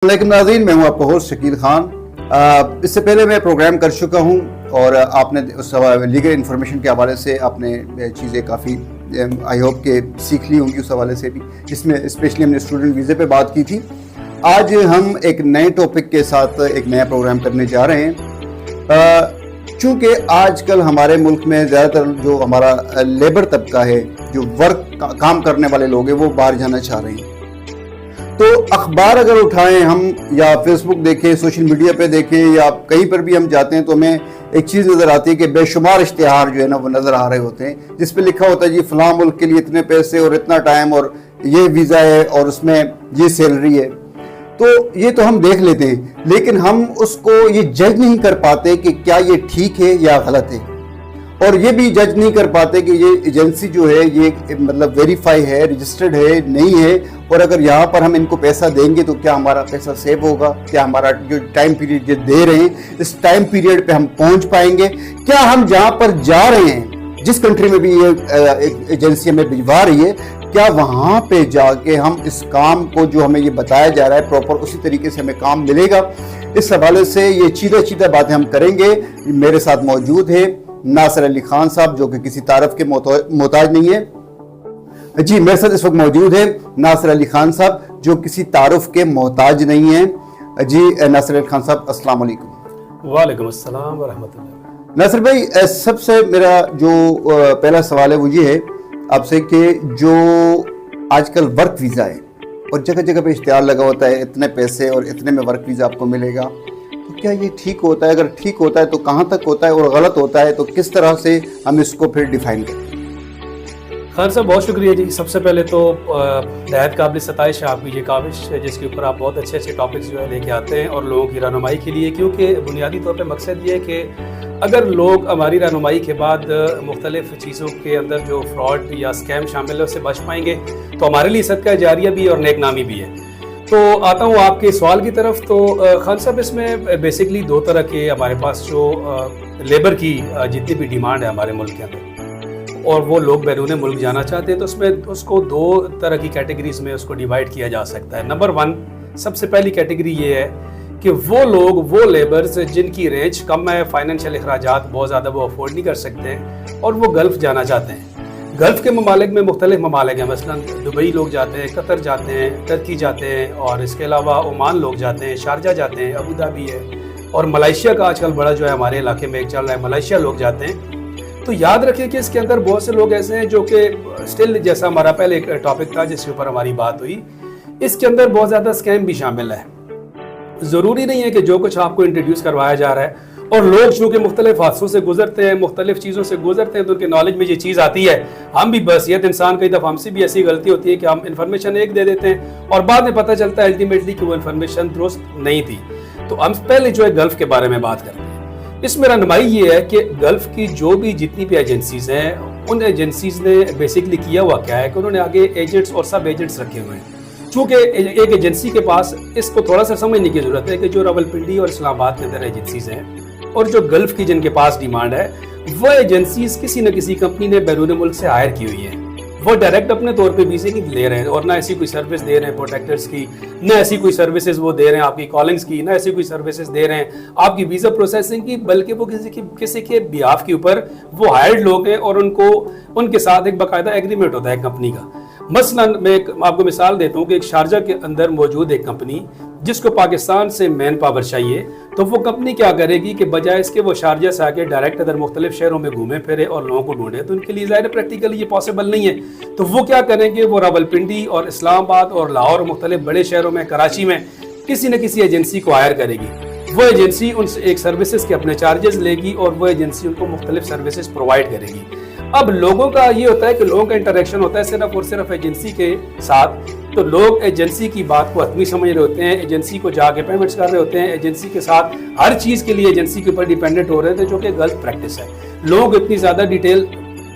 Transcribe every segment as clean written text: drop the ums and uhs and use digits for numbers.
वालेकुम नाज़रीन, मैं हूं आपका होस्ट शकील खान। इससे पहले मैं प्रोग्राम कर चुका हूं और आपने उस लीगल इन्फॉर्मेशन के हवाले से आपने चीज़ें काफ़ी आई होप के सीख ली होंगी उस हवाले से भी, जिसमें स्पेशली हमने स्टूडेंट वीज़े पे बात की थी। आज हम एक नए टॉपिक के साथ एक नया प्रोग्राम करने जा रहे हैं। चूँकि आजकल हमारे मुल्क में ज़्यादातर जो हमारा लेबर तबका है, जो काम करने वाले लोग हैं, वो बाहर जाना चाह रहे हैं। तो अखबार अगर उठाएं हम या फेसबुक देखें, सोशल मीडिया पे देखें या कहीं पर भी हम जाते हैं तो हमें एक चीज़ नज़र आती है कि बेशुमार इश्तिहार जो है ना वो नज़र आ रहे होते हैं, जिस पे लिखा होता है जी फ़लाँ मुल्क के लिए इतने पैसे और इतना टाइम और ये वीज़ा है और उसमें ये सैलरी है। तो ये तो हम देख लेते हैं, लेकिन हम उसको ये जज नहीं कर पाते कि क्या ये ठीक है या गलत है, और ये भी जज नहीं कर पाते कि ये एजेंसी जो है ये मतलब वेरीफाई है, रजिस्टर्ड है, नहीं है, और अगर यहाँ पर हम इनको पैसा देंगे तो क्या हमारा पैसा सेव होगा, क्या हमारा जो टाइम पीरियड जो दे रहे हैं इस टाइम पीरियड पे हम पहुँच पाएंगे, क्या हम जहाँ पर जा रहे हैं, जिस कंट्री में भी ये एजेंसी हमें भिजवा रही है, क्या वहाँ पे जाके हम इस काम को जो हमें ये बताया जा रहा है प्रॉपर उसी तरीके से हमें काम मिलेगा। इस हवाले से ये चीज़ा बातें हम करेंगे। मेरे साथ मौजूद है नासिर अली खान साहब, जो कि किसी तारफ के मोहताज नहीं है। जी, मेरे साथ इस वक्त मौजूद है नासिर अली खान साहब, जो किसी तारुफ के मोहताज नहीं है। जी नासिर अली खान साहब, अस्सलाम वालेकुम। वालेकुम अस्सलाम व रहमतुल्लाह। नासिर भाई, सबसे मेरा जो पहला सवाल है वो ये है आपसे कि जो आजकल वर्क वीज़ा है और जगह जगह पे इश्तिहार लगा होता है इतने पैसे और इतने में वर्क वीज़ा आपको मिलेगा, तो क्या ये ठीक होता है? अगर ठीक होता है तो कहाँ तक होता है, और गलत होता है तो किस तरह से हम इसको फिर डिफाइन करें? खान साहब बहुत शुक्रिया जी। सबसे पहले तो नहायत काबिल सताइश है आपकी ये काविश है जिसके ऊपर आप बहुत अच्छे अच्छे टॉपिक्स जो है लेके आते हैं और लोगों की रहनुमाई के लिए, क्योंकि बुनियादी तौर पे मकसद ये है कि अगर लोग हमारी रहनुमाई के बाद मुख्तलिफ चीज़ों के अंदर जो फ्रॉड या स्कैम शामिल है उससे बच पाएंगे तो हमारे लिए सदका जारिया भी और नेक नामी भी है। तो आता हूँ आपके सवाल की तरफ। तो खान साहब, इसमें बेसिकली दो तरह के हमारे पास जो लेबर की जितनी भी डिमांड है हमारे मुल्क के अंदर और वो लोग बैरून मुल्क जाना चाहते हैं, तो उसमें उसको दो तरह की कैटेगरीज में उसको डिवाइड किया जा सकता है। नंबर वन, सबसे पहली कैटेगरी ये है कि वो लोग, वो लेबर्स जिनकी रेंज कम है, फाइनेंशियल अखराजात बहुत ज़्यादा वो अफोर्ड नहीं कर सकते हैं और वो गल्फ़ जाना चाहते हैं। गल्फ़ के ममालिक में मुख्तलिफ ममालिक हैं, मसलन दुबई लोग जाते हैं, कतर जाते हैं, टर्की जाते हैं, और इसके अलावा ओमान लोग जाते हैं, शारजा जाते हैं, अबू धाबी है, और मलेशिया का आजकल बड़ा जो है हमारे इलाके में एक चल रहा है, मलेशिया लोग जाते हैं। तो याद रखें कि इसके अंदर बहुत से लोग ऐसे हैं जो कि स्टिल, जैसा हमारा पहले एक टॉपिक था जिसके ऊपर हमारी बात हुई, इसके अंदर बहुत ज़्यादा स्कैम भी शामिल है। ज़रूरी नहीं है कि जो कुछ आपको इंट्रोड्यूस करवाया जा रहा है, और लोग चूँकि मुख्तलिफ हादसों से गुजरते हैं, मुख्तलिफ चीज़ों से गुजरते हैं, तो उनके नॉलेज में ये चीज़ आती है। हम भी बसीयत इंसान, कई दफ़ा हमसे भी ऐसी गलती होती है कि हम इन्फॉर्मेशन एक दे देते हैं और बाद में पता चलता है अल्टीमेटली कि वो इन्फॉर्मेशन दुरुस्त नहीं थी। तो हम पहले जो है गल्फ़ के बारे में बात करते हैं। इसमें रहनुमाई ये है कि गल्फ़ की जो भी जितनी भी एजेंसीज़ हैं, उन एजेंसीज़ ने बेसिकली किया हुआ क्या है कि उन्होंने आगे एजेंट्स और सब एजेंट्स रखे हुए हैं। चूँकि एक एजेंसी के पास, इसको थोड़ा सा समझने की ज़रूरत है कि जो रावलपिंडी और इस्लामाबाद के अंदर एजेंसीज़ हैं और जो गल्फ़ की जिनके पास डिमांड है, वो एजेंसीज़ किसी न किसी कंपनी ने बैरून मुल्क से हायर की हुई है। वो डायरेक्ट अपने तौर पे वीज़े नहीं ले रहे हैं और ना ऐसी कोई सर्विस दे रहे हैं प्रोटेक्टर्स की, ना ऐसी कोई सर्विसेज वो दे रहे हैं आपकी कॉलिंग्स की, ना ऐसी कोई सर्विसेज दे रहे हैं आपकी वीज़ा प्रोसेसिंग की, बल्कि वो किसी के बिहाफ के ऊपर वो हायर्ड लोग हैं और उनके साथ एक बाकायदा एग्रीमेंट होता है कंपनी का। मसलन मैं आपको मिसाल देता हूँ कि एक शारजा के अंदर मौजूद एक कंपनी जिसको पाकिस्तान से मैन पावर चाहिए, तो वो कंपनी क्या करेगी कि बजाय इसके वो शारजा से आके डायरेक्ट अगर मुख्तलिफ शहरों में घूमे फिरे और लोगों को ढूंढे, तो उनके लिए ज़ाहिर प्रैक्टिकली ये पॉसिबल नहीं है। तो वो क्या करेंगे, वो रावलपिंडी और इस्लामाबाद और लाहौर, मुख्तलिफ बड़े शहरों में, कराची में किसी न किसी एजेंसी को हायर करेगी। वो एजेंसी उनसे एक सर्विसेज के अपने चार्जेस लेगी और वो एजेंसी उनको मुख्तलिफ सर्विसेज प्रोवाइड करेगी। अब लोगों का ये होता है कि लोगों का इंटरेक्शन होता है सिर्फ और सिर्फ एजेंसी के साथ, तो लोग एजेंसी की बात को हतमी समझ रहे होते हैं, एजेंसी को जाके पेमेंट्स कर रहे होते हैं, एजेंसी के साथ हर चीज़ के लिए एजेंसी के ऊपर डिपेंडेंट हो रहे थे, जो कि गलत प्रैक्टिस है। लोग इतनी ज़्यादा डिटेल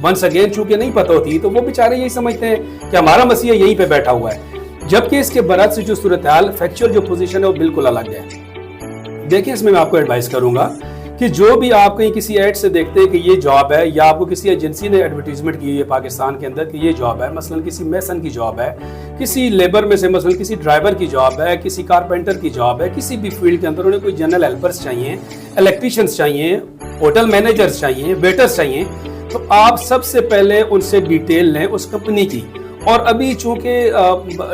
वंस अगेन चूँकि नहीं पता होती, तो वो बेचारे यही समझते हैं कि हमारा मसीहा यहीं पर बैठा हुआ है, जबकि इसके बरअक्स जो सूरत हाल, फैक्चुअल जो पोजीशन है वो बिल्कुल अलग है। देखिए, इसमें मैं आपको एडवाइस करूँगा कि जो भी आप कहीं किसी ऐड से देखते हैं कि ये जॉब है, या आपको किसी एजेंसी ने एडवर्टीजमेंट की है पाकिस्तान के अंदर कि ये जॉब है, मसलन किसी मेसन की जॉब है, किसी लेबर में से मसलन किसी ड्राइवर की जॉब है, किसी कारपेंटर की जॉब है, किसी भी फील्ड के अंदर उन्हें कोई जनरल हेल्पर्स चाहिए, इलेक्ट्रीशियंस चाहिए, होटल मैनेजर्स चाहिए, वेटर्स चाहिए, तो आप सबसे पहले उनसे डिटेल लें उस कंपनी की। और अभी चूंकि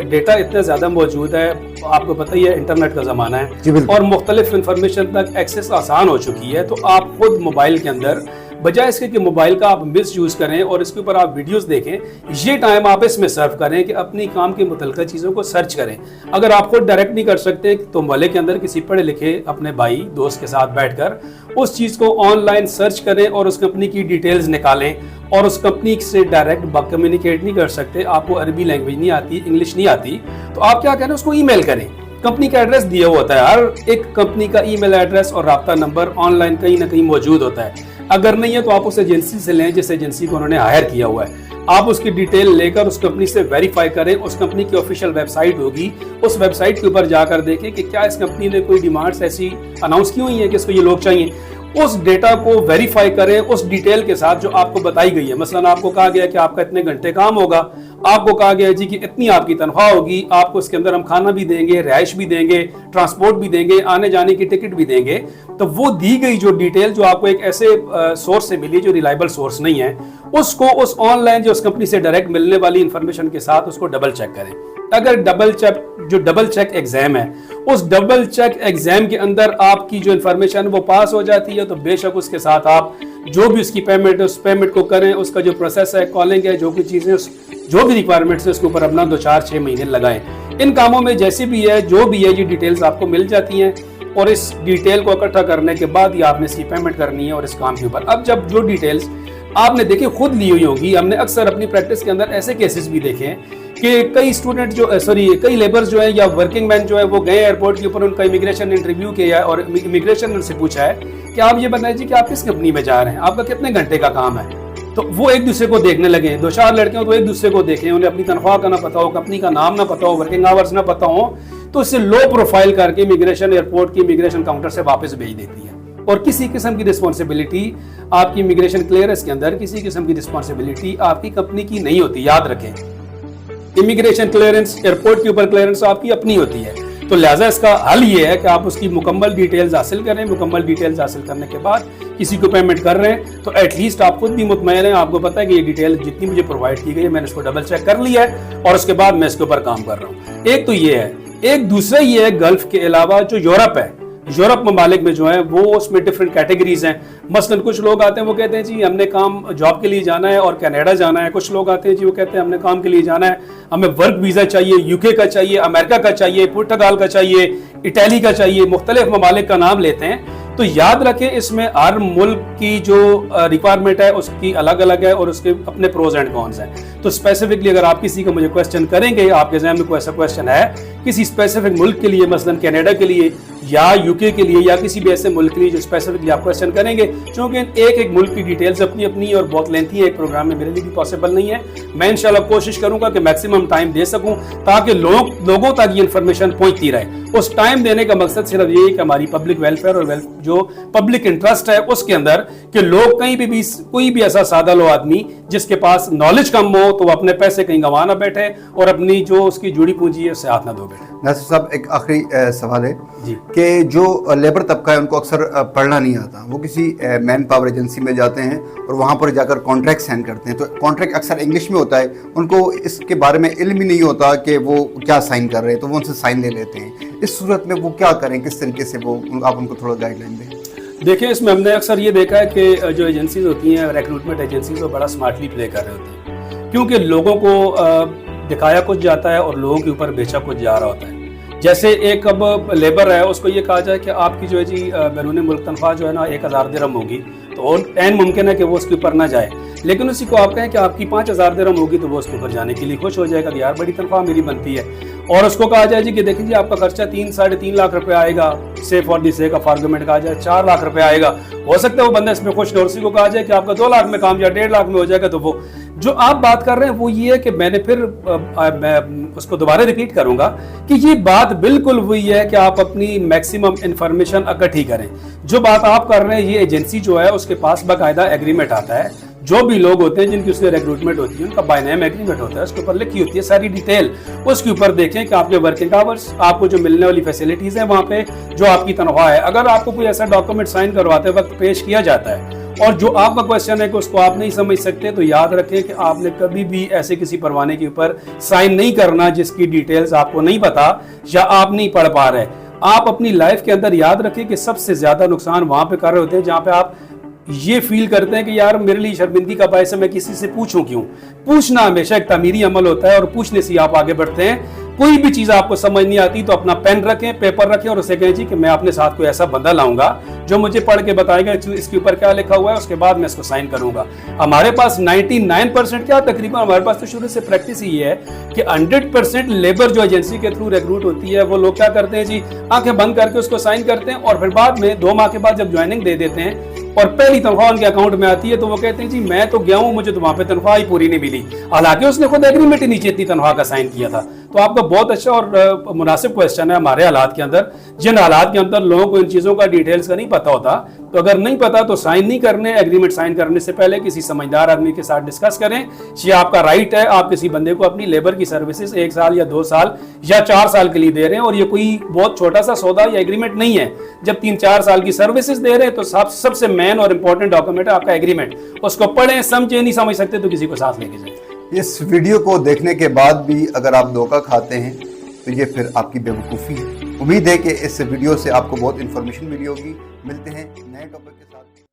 डेटा इतना ज़्यादा मौजूद है, आपको पता ही है इंटरनेट का ज़माना है और मुख्तलिफ इंफॉर्मेशन तक एक्सेस आसान हो चुकी है, तो आप खुद मोबाइल के अंदर बजाय इसके कि मोबाइल का आप मिस यूज़ करें और इसके ऊपर आप वीडियोस देखें, ये टाइम आप इसमें सर्व करें कि अपनी काम के मुतल्लिक़ चीज़ों को सर्च करें। अगर आप खुद डायरेक्ट नहीं कर सकते तो मोबाइल के अंदर किसी पढ़े लिखे अपने भाई दोस्त के साथ बैठकर उस चीज़ को ऑनलाइन सर्च करें और उस कंपनी की डिटेल्स निकालें। और उस कंपनी से डायरेक्ट कम्युनिकेट नहीं कर सकते, आपको अरबी लैंग्वेज नहीं आती, इंग्लिश नहीं आती, तो आप क्या करें, उसको ईमेल करें। कंपनी का एड्रेस दिया हुआ होता है, हर एक कंपनी का ईमेल एड्रेस और राब्ता नंबर ऑनलाइन कहीं ना कहीं मौजूद होता है। अगर नहीं है तो आप उस एजेंसी से लें जिस एजेंसी को उन्होंने हायर किया हुआ है, आप उसकी डिटेल लेकर उस कंपनी से वेरीफाई करें। उस कंपनी की ऑफिशियल वेबसाइट होगी, उस वेबसाइट के ऊपर जाकर देखें कि क्या इस कंपनी ने कोई डिमांड्स ऐसी अनाउंस की हुई है कि इसको ये लोग चाहिए। उस डेटा को वेरीफाई करें उस डिटेल के साथ जो आपको बताई गई है। मसलन आपको कहा गया कि आपका इतने घंटे काम होगा, आपको कहा गया जी कि इतनी आपकी तनख्वाह होगी, आपको इसके अंदर हम खाना भी देंगे, रिहाइश भी देंगे, ट्रांसपोर्ट भी देंगे, आने जाने की टिकट भी देंगे। तो वो दी गई जो डिटेल जो आपको एक ऐसे सोर्स से मिली जो रिलायबल सोर्स नहीं है, उसको उस ऑनलाइन जो उस कंपनी से डायरेक्ट मिलने वाली इंफॉर्मेशन के साथ उसको डबल चेक करें। अगर डबल चेक एग्जाम है, उस डबल चेक एग्जाम के अंदर आपकी जो इंफॉर्मेशन वो पास हो जाती है, तो बेशक उसके साथ आप जो भी उसकी पेमेंट उस पेमेंट को करें, उसका जो प्रोसेस है, कॉलिंग है, जो भी चीज़ें, जो भी रिक्वायरमेंट्स है, उसके ऊपर अपना 2, 4, 6 महीने लगाएं। इन कामों में जैसे भी है जो भी है ये डिटेल्स आपको मिल जाती हैं और इस डिटेल को इकट्ठा करने के बाद ही आपने इसकी पेमेंट करनी है और इस काम के ऊपर। अब जब जो डिटेल्स आपने देखिए खुद ली हुई होगी, हमने अक्सर अपनी प्रैक्टिस के अंदर ऐसे केसेस भी देखे हैं कि कई लेबर्स जो है या वर्किंग मैन जो है वो गए एयरपोर्ट के ऊपर, उनका इमिग्रेशन इंटरव्यू किया और इमिग्रेशन उनसे पूछा है कि आप ये बताइए कि आप किस कंपनी में जा रहे हैं, आपका कितने घंटे का काम है। तो वो एक दूसरे को देखने लगे, 2, 4 लड़के हो तो एक दूसरे को देखें, उन्हें अपनी तनख्वाह का ना पता हो, कंपनी का नाम ना पता हो, वर्किंग आवर्स ना पता हो, तो इससे लो प्रोफाइल करके इमिग्रेशन एयरपोर्ट की इमिग्रेशन काउंटर से वापस भेज देती है। और किसी किस्म की रिस्पॉन्सिबिलिटी आपकी इमिग्रेशन क्लियरेंस के अंदर किसी किस्म की रिस्पॉन्सिबिलिटी आपकी कंपनी की नहीं होती, याद रखें। इमिग्रेशन क्लियरेंस, एयरपोर्ट के ऊपर क्लियरेंस आपकी अपनी होती है। तो लिहाजा इसका हल ये है कि आप उसकी मुकम्मल डिटेल्स हासिल करें। मुकम्मल डिटेल्स हासिल करने के बाद किसी को पेमेंट कर रहे हैं तो एटलीस्ट आप खुद भी मुतमईन हैं, आपको पता है कि ये डिटेल जितनी मुझे प्रोवाइड की गई है मैंने इसको डबल चेक कर लिया है और उसके बाद मैं इसके ऊपर काम कर रहा हूँ। एक तो ये है, एक दूसरा ये है गल्फ के अलावा जो यूरोप है, यूरोप ममालिक में जो है वो उसमें डिफरेंट कैटेगरीज हैं। मसलन कुछ लोग आते हैं वो कहते हैं जी हमने काम जॉब के लिए जाना है और कनाडा जाना है। कुछ लोग आते हैं जी वो कहते हैं हमने काम के लिए जाना है, हमें वर्क वीज़ा चाहिए, यूके का चाहिए, अमेरिका का चाहिए, पुर्तगाल का चाहिए, इटली का चाहिए, मुख्तलिफ ममालिक का नाम लेते हैं। तो याद रखें इसमें हर मुल्क की जो रिक्वायरमेंट है उसकी अलग अलग है और उसके अपने प्रोज एंड कॉन्स हैं। तो स्पेसिफिकली अगर आप किसी को मुझे क्वेश्चन करेंगे, आपके ज़हन में कोई ऐसा क्वेश्चन है किसी स्पेसिफिक मुल्क के लिए, मसलन कनाडा के लिए या यूके के लिए या किसी भी ऐसे मुल्क के लिए जो स्पेसिफिकली आप क्वेश्चन करेंगे, क्योंकि एक एक मुल्क की डिटेल्स अपनी अपनी और बहुत लेंथी है, एक प्रोग्राम में मेरे लिए भी पॉसिबल नहीं है। मैं इंशाल्लाह कोशिश करूंगा कि मैक्सिमम टाइम दे सकूं ताकि लोगों तक ये इन्फॉर्मेशन पहुंचती रहे। उस टाइम देने का मकसद सिर्फ ये है कि हमारी पब्लिक वेलफेयर और जो पब्लिक इंटरेस्ट है उसके अंदर कि लोग कहीं भी कोई भी ऐसा सादा लो आदमी जिसके पास नॉलेज कम हो तो वो अपने पैसे कहीं गंवा ना बैठे और अपनी जो उसकी जुड़ी पूंजी है उससे हाथ ना धो बैठे। नासिर साहब, एक आखिरी सवाल है जी कि जो लेबर तबका है उनको अक्सर पढ़ना नहीं आता, वो किसी मैन पावर एजेंसी में जाते हैं और वहाँ पर जाकर कॉन्ट्रैक्ट साइन करते हैं, तो कॉन्ट्रैक्ट अक्सर इंग्लिश में होता है, उनको इसके बारे में इल्म ही नहीं होता कि वो क्या साइन कर रहे हैं, तो वो उनसे साइन ले लेते हैं। इस सूरत में वो क्या करें, किस तरीके से वो, आप उनको थोड़ा गाइडलाइन दें। देखिए, इसमें हमने अक्सर ये देखा है कि जो एजेंसीज होती हैं, रिक्रूटमेंट एजेंसीज, वो बड़ा स्मार्टली प्ले कर रहे होते हैं, क्योंकि लोगों को दिखाया कुछ जाता है और लोगों के ऊपर बेचा कुछ जा रहा होता है। जैसे एक अब लेबर है, उसको ये कहा जाए कि आपकी जो है जी बैरून मुल्क तनख्वाह जो है ना 1000 दिरहम होगी, तो एन मुमकिन है कि वो उसके ऊपर ना जाए, लेकिन उसी को आप कहें कि आपकी 5000 दिरहम होगी तो वो उसके ऊपर जाने के लिए खुश हो जाएगा कि यार बड़ी तनख्वाह मेरी बनती है। और उसको कहा जाए जी कि देखिए जी आपका खर्चा 3 साढ़े 3 लाख रुपए आएगा, से for the sake of argument कहा जाए 4 लाख रुपए आएगा, हो सकता है वो बंदा इसमें खुश हो। उसी को कहा जाए कि आपका 2 लाख में काम या 1.5 लाख में हो जाएगा, तो वो जो आप बात कर रहे हैं वो ये है कि मैंने फिर मैं उसको दोबारा रिपीट करूंगा कि ये बात बिल्कुल वही है कि आप अपनी मैक्सिमम इंफॉर्मेशन इकट्ठी करें। जो बात आप कर रहे हैं, ये एजेंसी जो है उसके पास बाकायदा एग्रीमेंट आता है। जो भी लोग होते हैं जिनकी उसमें रिक्रूटमेंट होती है, उनका बाय नेम एग्रीमेंट होता है, उसके ऊपर लिखी होती है सारी डिटेल। उसके ऊपर देखें कि आपके वर्किंग आवर्स, आपको जो मिलने वाली फैसिलिटीज है वहां पे, जो आपकी तनख्वाह है, अगर आपको कोई ऐसा डॉक्यूमेंट साइन करवाते वक्त पेश किया जाता है और जो आपका क्वेश्चन है कि उसको आप नहीं समझ सकते, तो याद रखें कि आपने कभी भी ऐसे किसी परवाने के ऊपर साइन नहीं करना जिसकी डिटेल्स आपको नहीं पता या आप नहीं पढ़ पा रहे। आप अपनी लाइफ के अंदर याद रखें कि सबसे ज्यादा नुकसान वहां पे कर रहे होते हैं जहां पे आप ये फील करते हैं कि यार मेरे लिए शर्मिंदगी का बायस है, मैं किसी से पूछूं क्यों। पूछना हमेशा एक तामीरी अमल होता है और पूछने से आप आगे बढ़ते हैं। कोई भी चीज आपको समझ नहीं आती तो अपना पेन रखें, पेपर रखें और उसे कहें जी कि मैं अपने साथ कोई ऐसा बंदा लाऊंगा जो मुझे पढ़ के बताएगा इसके ऊपर क्या लिखा हुआ है, उसके बाद मैं इसको साइन करूंगा। हमारे पास 99% क्या, तकरीबन हमारे पास तो शुरू से प्रैक्टिस ही है कि 100% लेबर जो एजेंसी के थ्रू रिक्रूट होती है वो लोग क्या करते हैं जी, आंखें बंद करके उसको साइन करते हैं और फिर बाद में 2 माह के बाद जब ज्वाइनिंग दे देते हैं और पहली तनख्वाह उनके अकाउंट में आती है तो वो कहते हैं जी मैं तो गया हूं, मुझे तो वहां पे तनख्वाह ही पूरी नहीं मिली, हालांकि उसने खुद एग्रीमेंट ही नीचे इतनी तनख्वाह का साइन किया था। तो आपका बहुत अच्छा और मुनासिब क्वेश्चन है। हमारे हालात के अंदर, जिन हालात के अंदर लोगों को इन चीजों का डिटेल्स का नहीं पता होता, तो अगर नहीं पता तो साइन नहीं करने। एग्रीमेंट साइन करने से पहले किसी समझदार आदमी के साथ डिस्कस करें। ये आपका राइट है, आप किसी बंदे को अपनी लेबर की सर्विसेज 1 साल या 2 साल या 4 साल के लिए दे रहे हैं और ये कोई बहुत छोटा सा सौदा या एग्रीमेंट नहीं है। जब 3-4 साल की सर्विसेज दे रहे हैं तो सबसे मेन और इंपॉर्टेंट डॉक्यूमेंट है आपका एग्रीमेंट। उसको पढ़ें, समझे, नहीं समझ सकते तो किसी को साथ लेके जाए। इस वीडियो को देखने के बाद भी अगर आप धोखा खाते हैं तो ये फिर आपकी बेवकूफ़ी है। उम्मीद है कि इस वीडियो से आपको बहुत इन्फॉर्मेशन मिली होगी। मिलते हैं नए टॉपिक के साथ।